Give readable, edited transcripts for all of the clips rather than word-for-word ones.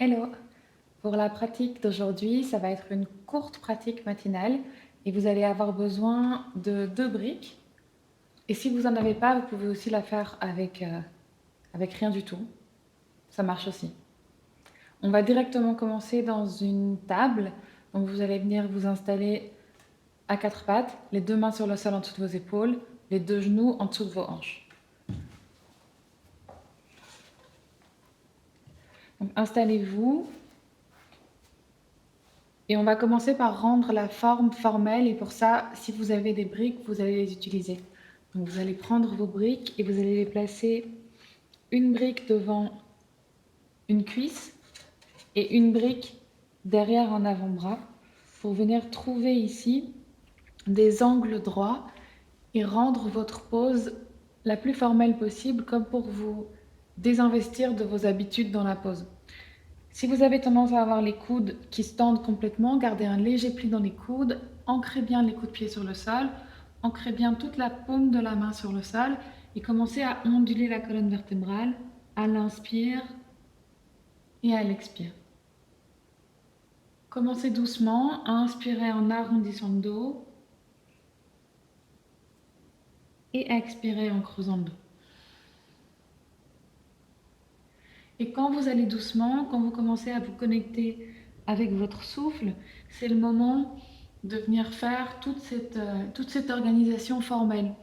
Hello! Pour la pratique d'aujourd'hui, ça va être une courte pratique matinale et vous allez avoir besoin de deux briques. Et si vous n'en avez pas, vous pouvez aussi la faire avec rien du tout. Ça marche aussi. On va directement commencer dans une table. Donc vous allez venir vous installer à quatre pattes, les deux mains sur le sol en dessous de vos épaules, les deux genoux en dessous de vos hanches. Donc installez-vous. Et on va commencer par rendre la forme formelle et pour ça, si vous avez des briques, vous allez les utiliser. Donc vous allez prendre vos briques et vous allez les placer une brique devant une cuisse et une brique derrière un avant-bras pour venir trouver ici des angles droits et rendre votre pose la plus formelle possible comme pour vous désinvestir de vos habitudes dans la pose. Si vous avez tendance à avoir les coudes qui se tendent complètement, gardez un léger pli dans les coudes, ancrez bien les coups de pied sur le sol, ancrez bien toute la paume de la main sur le sol et commencez à onduler la colonne vertébrale à l'inspire et à l'expire. Commencez doucement à inspirer en arrondissant le dos et à expirer en creusant le dos. Et quand vous allez doucement, quand vous commencez à vous connecter avec votre souffle, c'est le moment de venir faire toute cette organisation formelle.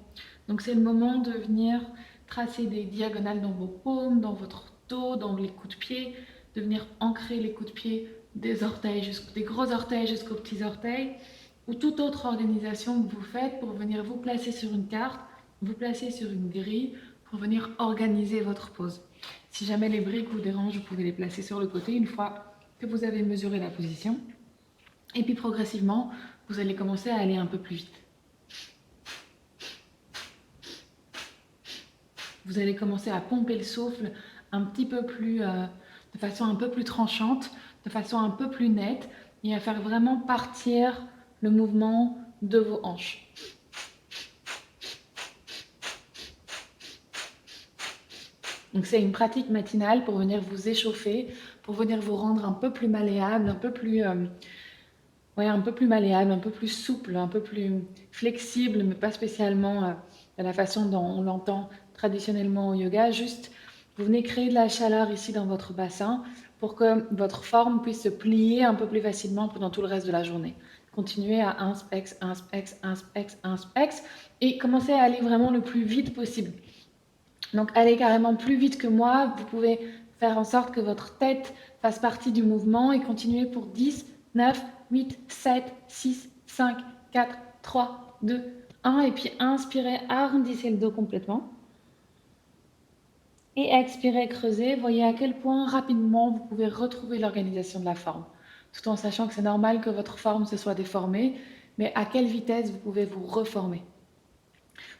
Donc c'est le moment de venir tracer des diagonales dans vos paumes, dans votre dos, dans les coups de pied, de venir ancrer les coups de pied des orteils, des gros orteils jusqu'aux petits orteils, ou toute autre organisation que vous faites pour venir vous placer sur une carte, vous placer sur une grille, pour venir organiser votre pose. Si jamais les briques vous dérangent, vous pouvez les placer sur le côté une fois que vous avez mesuré la position. Et puis progressivement, vous allez commencer à aller un peu plus vite. Vous allez commencer à pomper le souffle un petit peu plus, de façon un peu plus tranchante, de façon un peu plus nette, et à faire vraiment partir le mouvement de vos hanches. Donc c'est une pratique matinale pour venir vous échauffer, pour venir vous rendre un peu plus malléable, un peu plus malléable, un peu plus souple, un peu plus flexible, mais pas spécialement de la façon dont on l'entend traditionnellement au yoga. Juste, vous venez créer de la chaleur ici dans votre bassin pour que votre forme puisse se plier un peu plus facilement pendant tout le reste de la journée. Continuez à inspex, inspex, inspex, inspex et commencez à aller vraiment le plus vite possible. Donc allez carrément plus vite que moi, vous pouvez faire en sorte que votre tête fasse partie du mouvement et continuer pour 10, 9, 8, 7, 6, 5, 4, 3, 2, 1 et puis inspirez, arrondissez le dos complètement. Et expirez, creusez, voyez à quel point rapidement vous pouvez retrouver l'organisation de la forme. Tout en sachant que c'est normal que votre forme se soit déformée, mais à quelle vitesse vous pouvez vous reformer.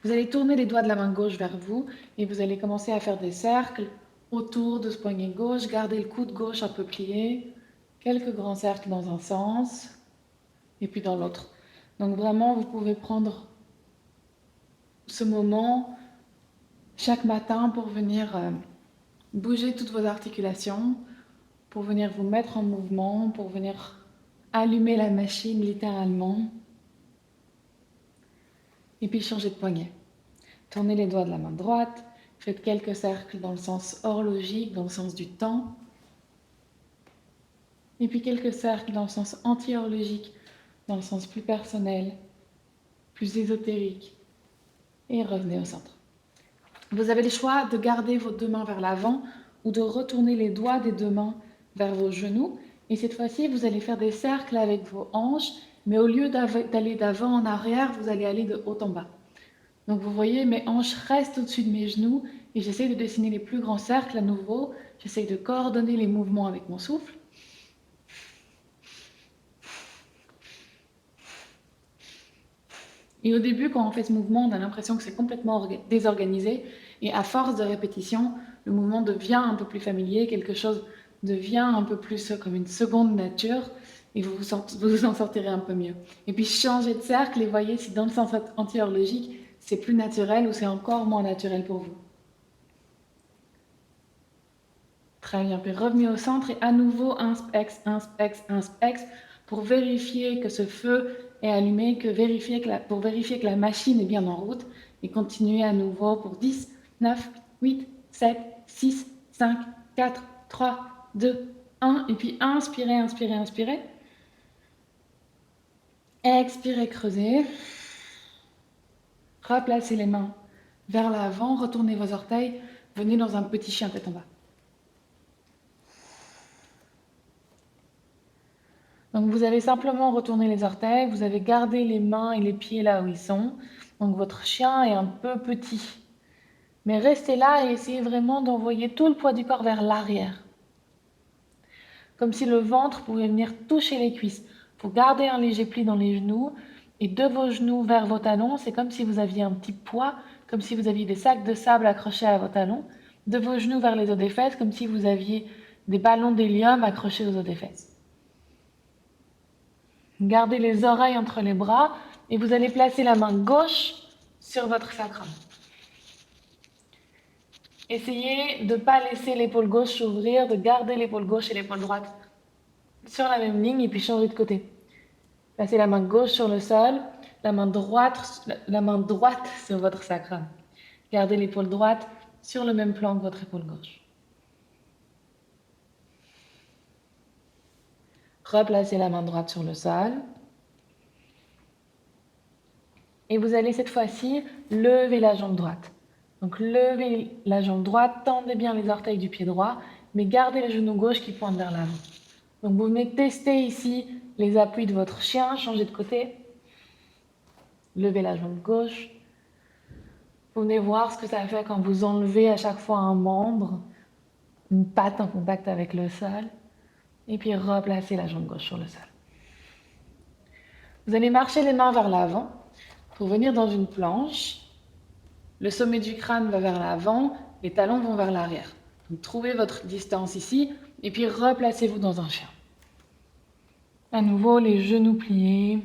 Vous allez tourner les doigts de la main gauche vers vous et vous allez commencer à faire des cercles autour de ce poignet gauche. Gardez le coude gauche un peu plié. Quelques grands cercles dans un sens et puis dans l'autre. Donc vraiment, vous pouvez prendre ce moment chaque matin pour venir bouger toutes vos articulations, pour venir vous mettre en mouvement, pour venir allumer la machine littéralement. Et puis changer de poignet. Tournez les doigts de la main droite, faites quelques cercles dans le sens horlogique, dans le sens du temps. Et puis quelques cercles dans le sens anti-horlogique, dans le sens plus personnel, plus ésotérique. Et revenez au centre. Vous avez le choix de garder vos deux mains vers l'avant ou de retourner les doigts des deux mains vers vos genoux. Et cette fois-ci, vous allez faire des cercles avec vos hanches, mais au lieu d'aller d'avant en arrière, vous allez aller de haut en bas. Donc vous voyez, mes hanches restent au-dessus de mes genoux et j'essaie de dessiner les plus grands cercles à nouveau. J'essaie de coordonner les mouvements avec mon souffle. Et au début, quand on fait ce mouvement, on a l'impression que c'est complètement désorganisé. Et à force de répétition, le mouvement devient un peu plus familier, quelque chose devient un peu plus comme une seconde nature. Et vous vous en sortirez un peu mieux. Et puis changez de cercle et voyez si dans le sens anti-horlogique, c'est plus naturel ou c'est encore moins naturel pour vous. Très bien, puis revenez au centre et à nouveau inspex, inspex, inspex pour vérifier que ce feu est allumé, pour vérifier que la machine est bien en route et continuez à nouveau pour 10, 9, 8, 7, 6, 5, 4, 3, 2, 1 et puis inspirez, inspirez, inspirez. Expirez, creusez. Replacez les mains vers l'avant, retournez vos orteils, venez dans un petit chien tête en bas. Donc vous avez simplement retourné les orteils, vous avez gardé les mains et les pieds là où ils sont. Donc votre chien est un peu petit. Mais restez là et essayez vraiment d'envoyer tout le poids du corps vers l'arrière. Comme si le ventre pouvait venir toucher les cuisses. Vous gardez un léger pli dans les genoux et de vos genoux vers vos talons, c'est comme si vous aviez un petit poids, comme si vous aviez des sacs de sable accrochés à vos talons. De vos genoux vers les os des fesses, comme si vous aviez des ballons d'hélium accrochés aux os des fesses. Gardez les oreilles entre les bras et vous allez placer la main gauche sur votre sacrum. Essayez de ne pas laisser l'épaule gauche s'ouvrir, de garder l'épaule gauche et l'épaule droite sur la même ligne et puis changer de côté. Placez la main gauche sur le sol, la main droite sur votre sacrum. Gardez l'épaule droite sur le même plan que votre épaule gauche. Replacez la main droite sur le sol. Et vous allez cette fois-ci lever la jambe droite. Donc levez la jambe droite, tendez bien les orteils du pied droit, mais gardez le genou gauche qui pointe vers l'avant. Donc vous venez tester ici les appuis de votre chien, changez de côté. Levez la jambe gauche. Vous venez voir ce que ça fait quand vous enlevez à chaque fois un membre, une patte en contact avec le sol. Et puis replacez la jambe gauche sur le sol. Vous allez marcher les mains vers l'avant pour venir dans une planche. Le sommet du crâne va vers l'avant, les talons vont vers l'arrière. Donc trouvez votre distance ici et puis replacez-vous dans un chien. À nouveau, les genoux pliés,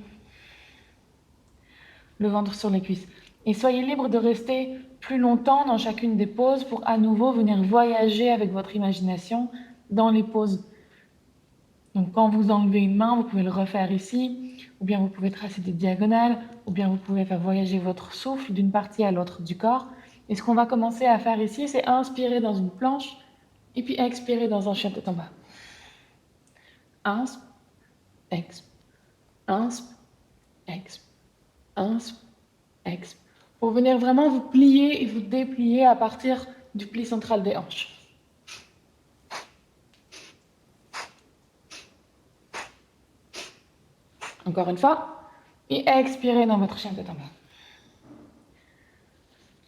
le ventre sur les cuisses. Et soyez libre de rester plus longtemps dans chacune des poses pour à nouveau venir voyager avec votre imagination dans les poses. Donc quand vous enlevez une main, vous pouvez le refaire ici, ou bien vous pouvez tracer des diagonales, ou bien vous pouvez faire voyager votre souffle d'une partie à l'autre du corps. Et ce qu'on va commencer à faire ici, c'est inspirer dans une planche, et puis expirer dans un chien tête en bas. Insp, exp, insp, exp, insp, exp. Pour venir vraiment vous plier et vous déplier à partir du pli central des hanches. Encore une fois, et expirez dans votre chien tête en bas.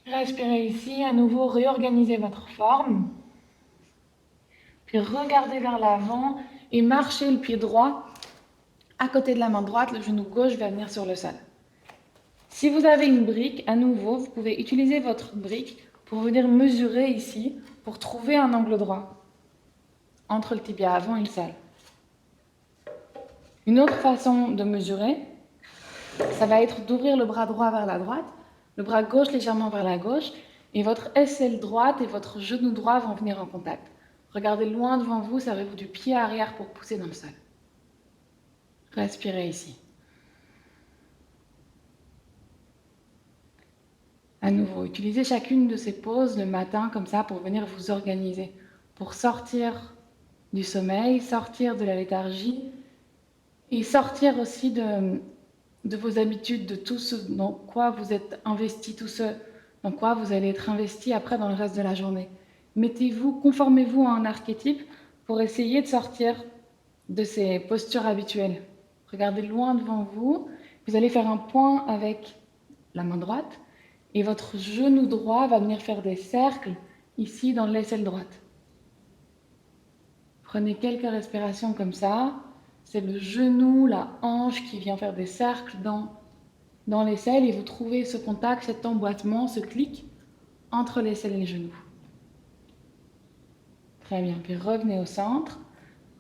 Respirez ici, à nouveau réorganisez votre forme. Puis regardez vers l'avant et marchez le pied droit à côté de la main droite, le genou gauche va venir sur le sol. Si vous avez une brique, à nouveau, vous pouvez utiliser votre brique pour venir mesurer ici, pour trouver un angle droit entre le tibia avant et le sol. Une autre façon de mesurer, ça va être d'ouvrir le bras droit vers la droite, le bras gauche légèrement vers la gauche, et votre aisselle droite et votre genou droit vont venir en contact. Regardez loin devant vous, servez-vous du pied arrière pour pousser dans le sol. Respirez ici. À nouveau, utilisez chacune de ces pauses le matin comme ça pour venir vous organiser, pour sortir du sommeil, sortir de la léthargie et sortir aussi de vos habitudes, de tout ce dans quoi vous êtes investi, tout ce dans quoi vous allez être investi après dans le reste de la journée. Mettez-vous, conformez-vous à un archétype pour essayer de sortir de ces postures habituelles. Regardez loin devant vous, vous allez faire un point avec la main droite et votre genou droit va venir faire des cercles ici dans l'aisselle droite. Prenez quelques respirations comme ça. C'est le genou, la hanche qui vient faire des cercles dans l'aisselle et vous trouvez ce contact, cet emboîtement, ce clic entre l'aisselle et le genou. Très bien, puis revenez au centre,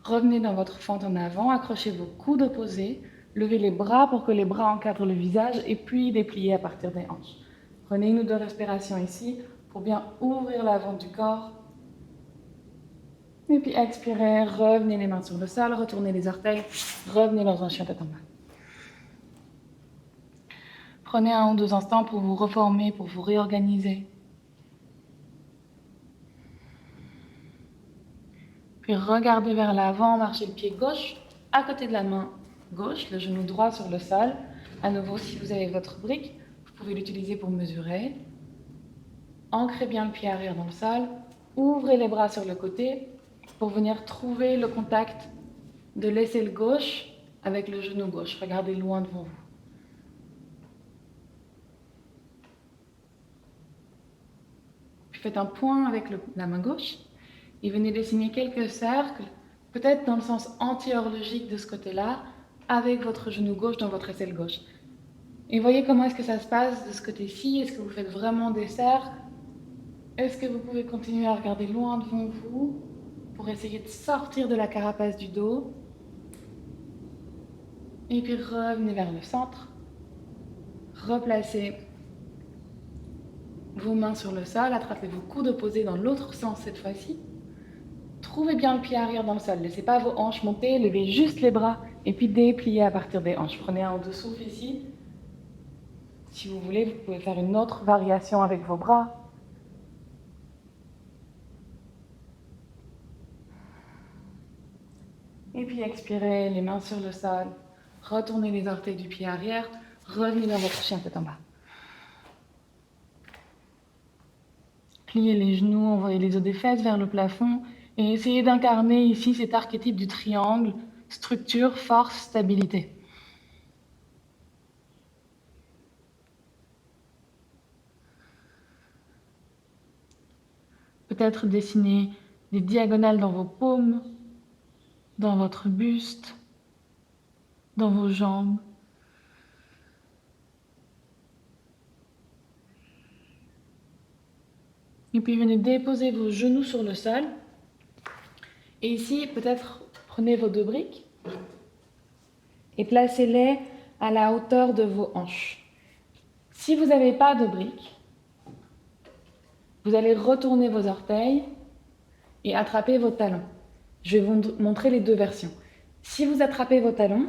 revenez dans votre fente en avant, accrochez vos coudes opposés, levez les bras pour que les bras encadrent le visage et puis dépliez à partir des hanches. Prenez une ou deux respirations ici pour bien ouvrir l'avant du corps Et puis expirez, revenez les mains sur le sol, retournez les orteils, revenez dans un chien tête en bas. Prenez 1 ou 2 instants pour vous reformer, pour vous réorganiser. Puis regardez vers l'avant, marchez le pied gauche à côté de la main gauche, le genou droit sur le sol. À nouveau, si vous avez votre brique, vous pouvez l'utiliser pour mesurer. Ancrez bien le pied arrière dans le sol. Ouvrez les bras sur le côté pour venir trouver le contact de l'aisselle gauche avec le genou gauche. Regardez loin devant vous. Puis faites un point avec la main gauche et venez dessiner quelques cercles, peut-être dans le sens anti-horlogique de ce côté-là, avec votre genou gauche dans votre aisselle gauche. Et voyez comment est-ce que ça se passe de ce côté-ci. Est-ce que vous faites vraiment des cercles? Est-ce que vous pouvez continuer à regarder loin devant vous pour essayer de sortir de la carapace du dos? Et puis revenez vers le centre. Replacez vos mains sur le sol, attrapez vos coudes opposés dans l'autre sens cette fois-ci. Trouvez bien le pied arrière dans le sol, laissez pas vos hanches monter, levez juste les bras et puis dépliez à partir des hanches. Prenez 1 ou 2 souffles ici. Si vous voulez, vous pouvez faire une autre variation avec vos bras. Et puis expirez, les mains sur le sol. Retournez les orteils du pied arrière. Revenez dans votre chien tête en bas. Pliez les genoux, envoyez les os des fesses vers le plafond. Et essayez d'incarner ici cet archétype du triangle. Structure, force, stabilité. Peut-être dessiner des diagonales dans vos paumes, dans votre buste, dans vos jambes. Et puis venez déposer vos genoux sur le sol. Et ici, peut-être prenez vos 2 briques et placez-les à la hauteur de vos hanches. Si vous n'avez pas de briques, vous allez retourner vos orteils et attraper vos talons. Je vais vous montrer les 2 versions. Si vous attrapez vos talons,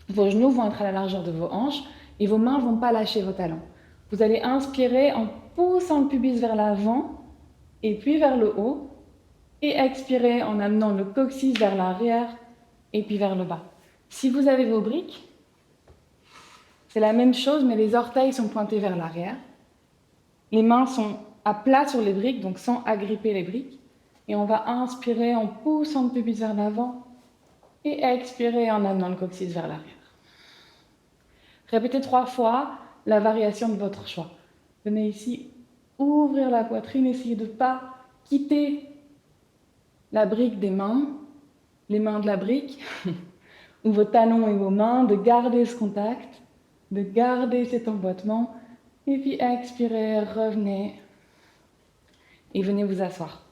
vos genoux vont être à la largeur de vos hanches et vos mains ne vont pas lâcher vos talons. Vous allez inspirer en poussant le pubis vers l'avant et puis vers le haut et expirer en amenant le coccyx vers l'arrière et puis vers le bas. Si vous avez vos briques, c'est la même chose mais les orteils sont pointés vers l'arrière. Les mains sont à plat sur les briques, donc sans agripper les briques. Et on va inspirer en poussant le pubis vers l'avant et expirer en amenant le coccyx vers l'arrière. Répétez 3 fois la variation de votre choix. Venez ici ouvrir la poitrine, essayez de ne pas quitter la brique des mains, les mains de la brique, ou vos talons et vos mains, de garder ce contact, de garder cet emboîtement, et puis expirez, revenez, et venez vous asseoir.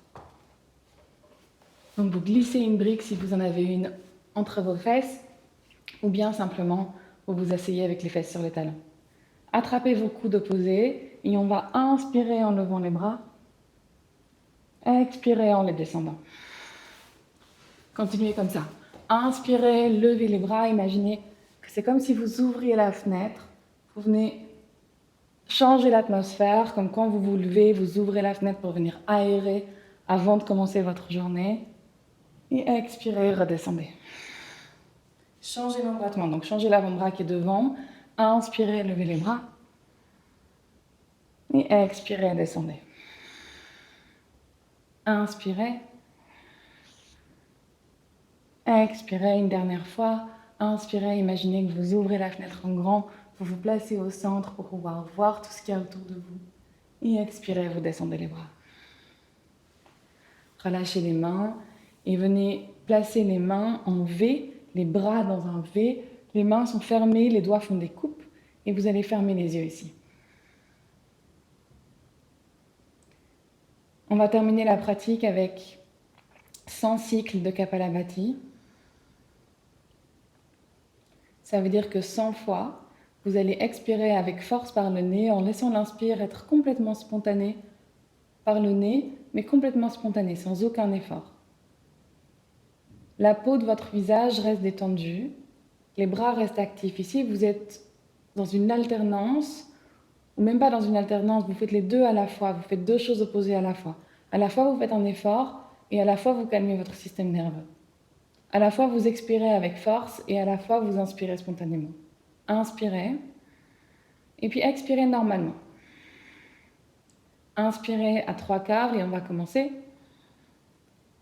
Donc vous glissez une brique si vous en avez une entre vos fesses, ou bien simplement vous vous asseyez avec les fesses sur les talons. Attrapez vos coudes opposés, et on va inspirer en levant les bras, expirez en les descendant. Continuez comme ça. Inspirez, levez les bras, imaginez que c'est comme si vous ouvriez la fenêtre. Vous venez changer l'atmosphère, comme quand vous vous levez, vous ouvrez la fenêtre pour venir aérer avant de commencer votre journée. Et expirez, redescendez. Changez l'emboîtement, donc changez l'avant-bras qui est devant. Inspirez, levez les bras. Et expirez, descendez. Inspirez. Expirez une dernière fois. Inspirez, imaginez que vous ouvrez la fenêtre en grand. Vous vous placez au centre pour pouvoir voir tout ce qu'il y a autour de vous. Et expirez, vous descendez les bras. Relâchez les mains et venez placer les mains en V, les bras dans un V. Les mains sont fermées, les doigts font des coupes et vous allez fermer les yeux ici. On va terminer la pratique avec 100 cycles de Kapalabhati. Ça veut dire que 100 fois, vous allez expirer avec force par le nez en laissant l'inspire être complètement spontané par le nez, mais complètement spontané, sans aucun effort. La peau de votre visage reste détendue, les bras restent actifs. Ici, vous êtes dans une alternance, ou même pas dans une alternance, vous faites les deux à la fois, vous faites deux choses opposées à la fois. À la fois, vous faites un effort, et à la fois, vous calmez votre système nerveux. À la fois, vous expirez avec force, et à la fois, vous inspirez spontanément. Inspirez, et puis expirez normalement. Inspirez à 3/4, et on va commencer.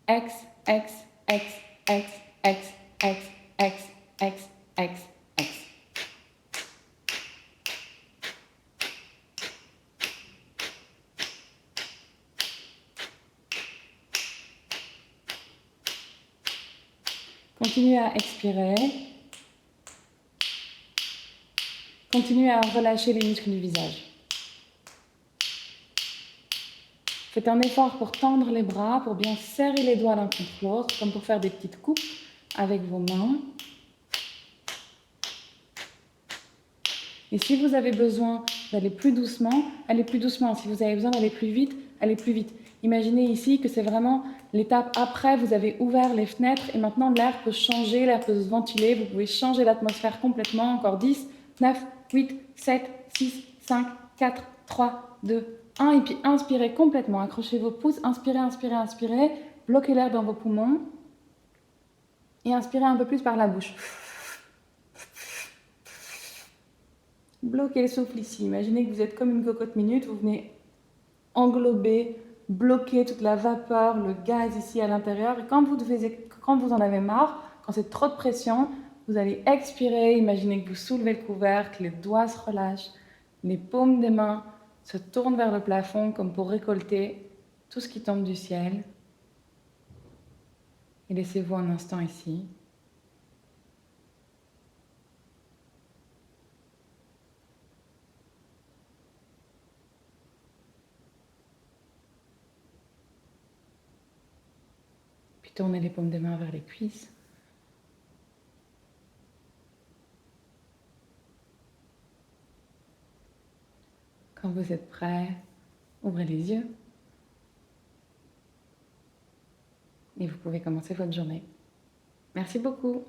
Ex, ex, ex, ex, ex, ex, ex, ex, ex, ex. Continuez à expirer. Continuez à relâcher les muscles du visage. Faites un effort pour tendre les bras, pour bien serrer les doigts l'un contre l'autre, comme pour faire des petites coupes avec vos mains. Et si vous avez besoin d'aller plus doucement, allez plus doucement. Si vous avez besoin d'aller plus vite, allez plus vite. Imaginez ici que c'est vraiment l'étape après, vous avez ouvert les fenêtres et maintenant l'air peut changer, l'air peut se ventiler, vous pouvez changer l'atmosphère complètement. Encore 10, 9, 8, 7, 6, 5, 4, 3, 2, 1. Et puis inspirez complètement, accrochez vos pouces, inspirez, inspirez, inspirez, bloquez l'air dans vos poumons et inspirez un peu plus par la bouche. Bloquez le souffle ici. Imaginez que vous êtes comme une cocotte minute, vous venez englober, bloquer toute la vapeur, le gaz ici à l'intérieur. Et quand vous en avez marre, quand c'est trop de pression, vous allez expirer. Imaginez que vous soulevez le couvercle, les doigts se relâchent, les paumes des mains se tournent vers le plafond comme pour récolter tout ce qui tombe du ciel. Et laissez-vous un instant ici. Puis tournez les paumes des mains vers les cuisses. Quand vous êtes prêt, ouvrez les yeux. Et vous pouvez commencer votre journée. Merci beaucoup.